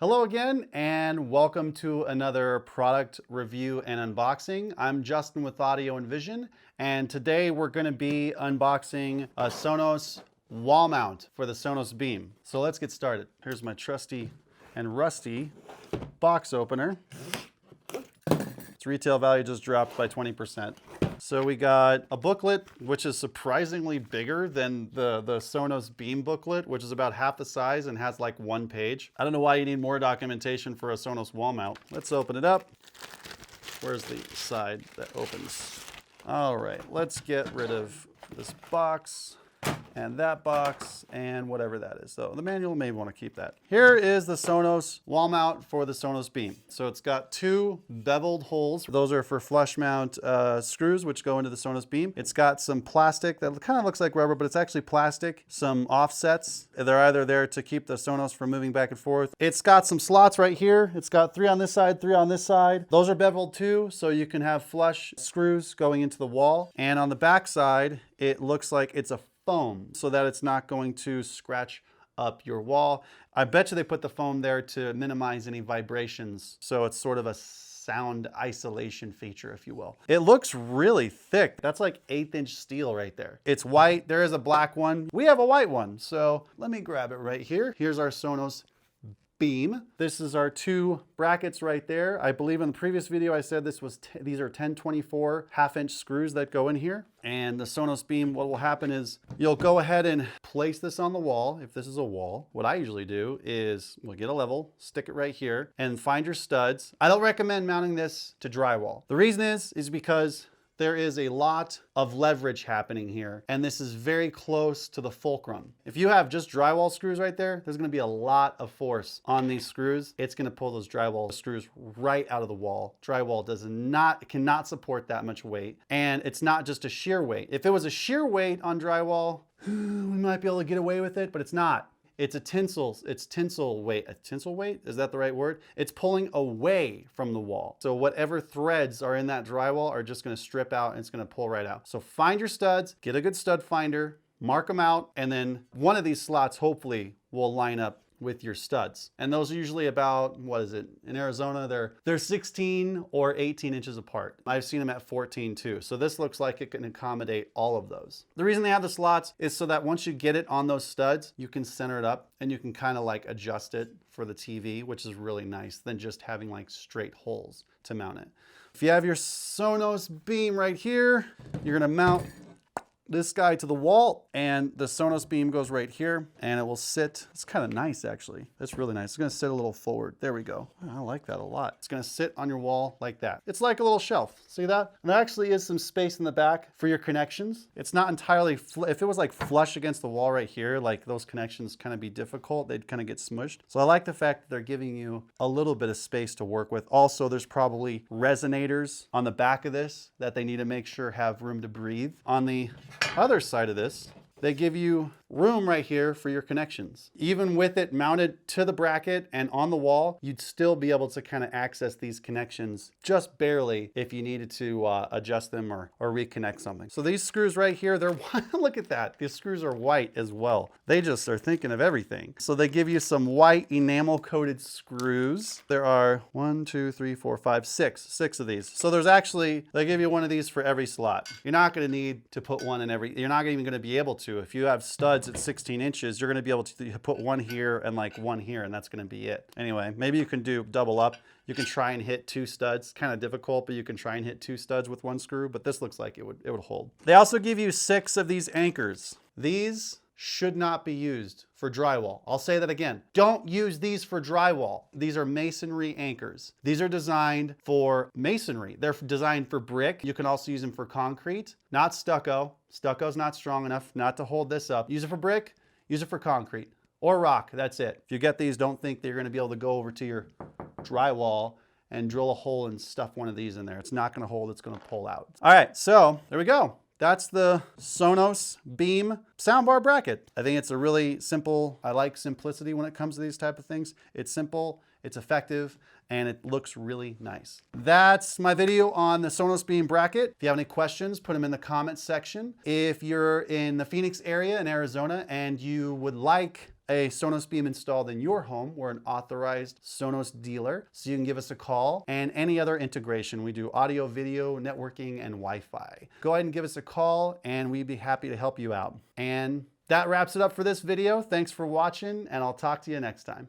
Hello again, and welcome to another product review and unboxing. I'm Justin with Audio and Vision, and today we're going to be unboxing a SONOS wall mount for the SONOS Beam. So let's get started. Here's my trusty and rusty box opener. Its retail value just dropped by 20%. So we got a booklet, which is surprisingly bigger than the SONOS Beam booklet, which is about half the size and has like one page. I don't know why you need more documentation for a SONOS wall mount. Let's open it up. Where's the side that opens? All right, let's get rid of this box and that box and whatever that is. So the manual may want to keep that. Here is the SONOS wall mount for the SONOS Beam. So it's got two beveled holes. Those are for flush mount screws, which go into the SONOS Beam. It's got some plastic that kind of looks like rubber, but it's actually plastic. Some offsets. They're either there to keep the SONOS from moving back and forth. It's got some slots right here. It's got 3 on this side, 3 on this side. Those are beveled too, so you can have flush screws going into the wall. And on the back side, it looks like it's a foam so that it's not going to scratch up your wall. I bet you they put the foam there to minimize any vibrations. So it's sort of a sound isolation feature, if you will. It looks really thick. That's like 1/8" steel right there. It's white. There is a black one. We have a white one. So let me grab it right here. Here's our SONOS Beam. This is our 2 brackets right there. I believe in the previous video I said these are 1024 1/2" screws that go in here. And the SONOS Beam, what will happen is you'll go ahead and place this on the wall. If this is a wall, what I usually do is we'll get a level, stick it right here, and find your studs. I don't recommend mounting this to drywall. The reason is because there is a lot of leverage happening here, and this is very close to the fulcrum. If you have just drywall screws right there, there's gonna be a lot of force on these screws. It's gonna pull those drywall screws right out of the wall. Drywall cannot support that much weight, and it's not just a shear weight. If it was a shear weight on drywall, we might be able to get away with it, but it's not. It's tensile weight. A tensile weight? Is that the right word? It's pulling away from the wall. So whatever threads are in that drywall are just gonna strip out and it's gonna pull right out. So find your studs, get a good stud finder, mark them out, and then one of these slots hopefully will line up with your studs. And those are usually about, what is it? In Arizona, they're 16 or 18 inches apart. I've seen them at 14 too. So this looks like it can accommodate all of those. The reason they have the slots is so that once you get it on those studs, you can center it up and you can kind of like adjust it for the TV, which is really nice than just having like straight holes to mount it. If you have your SONOS Beam right here, you're gonna mount this guy to the wall, and the SONOS Beam goes right here, and it will sit. It's kind of nice, actually. It's really nice. It's gonna sit a little forward. There we go. I like that a lot. It's gonna sit on your wall like that. It's like a little shelf. See that? And there actually is some space in the back for your connections. It's not entirely, if it was like flush against the wall right here, like those connections kind of be difficult. They'd kind of get smushed. So I like the fact that they're giving you a little bit of space to work with. Also, there's probably resonators on the back of this that they need to make sure have room to breathe. On the other side of this, they give you room right here for your connections. Even with it mounted to the bracket and on the wall, you'd still be able to kind of access these connections just barely if you needed to adjust them or reconnect something. So these screws right here, they're look at that. These screws are white as well. They just are thinking of everything. So they give you some white enamel coated screws. There are 6 of these. So there's actually, they give you one of these for every slot. You're not gonna need to put one in every, you're not even gonna be able to. If you have studs at 16 inches, you're gonna be able to put one here and like one here, and that's gonna be it. Anyway, maybe you can do double up. You can try and hit 2 studs. Kind of difficult, but you can try and hit 2 studs with 1 screw, but this looks like it would hold. They also give you 6 of these anchors. These should not be used for drywall. I'll say that again. Don't use these for drywall. These are masonry anchors. These are designed for masonry. They're designed for brick. You can also use them for concrete, not stucco. Stucco's not strong enough not to hold this up. Use it for brick, use it for concrete, or rock, that's it. If you get these, don't think that you're gonna be able to go over to your drywall and drill a hole and stuff one of these in there. It's not gonna hold, it's gonna pull out. All right, so there we go. That's the SONOS Beam soundbar bracket. I think it's a really simple, I like simplicity when it comes to these type of things. It's simple, it's effective, and it looks really nice. That's my video on the SONOS Beam bracket. If you have any questions, put them in the comments section. If you're in the Phoenix area in Arizona and you would like a Sonos beam installed in your home, we're an authorized Sonos dealer, so you can give us a call. And any other integration, we do audio, video, networking, and Wi-Fi. Go ahead and give us a call and we'd be happy to help you out. And that wraps it up for this video. Thanks for watching, and I'll talk to you next time.